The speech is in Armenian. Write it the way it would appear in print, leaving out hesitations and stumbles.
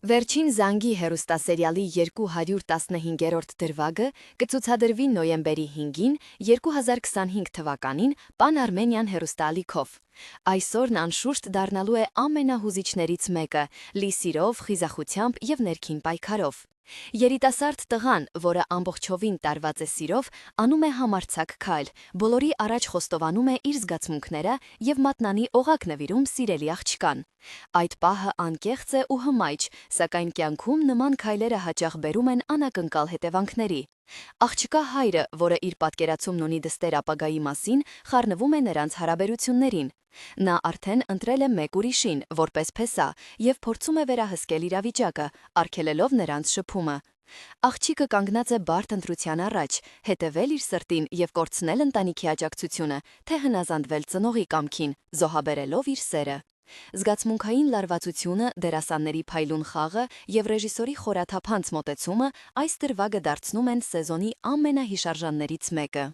Վերջին զանգի հեռուստասերիալի 215-րդ դրվագը կցուցադրվի նոյեմբերի 5-ին 2025 թվականին Պան-Արմենիան հեռուստաալիքով։ Այսօրն անշուշտ դառնալու է ամենահուզիչներից մեկը՝ լի սիրով, խիզախությամբ և ներքին պայքարով։ Երիտասարդ տղան, որը ամբողջովին տարված է սիրով, անում է համարձակ քայլ, բոլորի առաջ խոստովանում է իր զգացմունքները և մատնանի օղակ նվիրում սիրելի աղջկան։ Այդ պահը անկեղծ է ու հմայչ, սակայն կյանքում նման քայլերը հաճախ բերում են անակնկալ հետևանքների։ Աղջկա հայրը, որը իր պատկերացումն ունի դստեր ապագայի մասին, խառնվում է նրանց հարաբերություններին։ Նա արդեն ընտրել է մեկ ուրիշին, որպես փեսա, և փորձում է վերահսկել իրավիճակը, արգելելով նրանց շփումը։ Աղջիկը կանգնած է բարդ ընտրության առաջ՝ հետևել իր սրտին և կորցնել ընտանիքի աջակցությունը, թե հնազանդվել ծնողի կամքին, զոհաբերելով իր սերը։ Զգացմունքային լարվածությունը, դերասանների փայլուն խաղը և ռեժիսորի խորաթափանց մոտեցումը այս դրվագը դարձնում են սեզոնի ամենահիշարժաններից մեկը։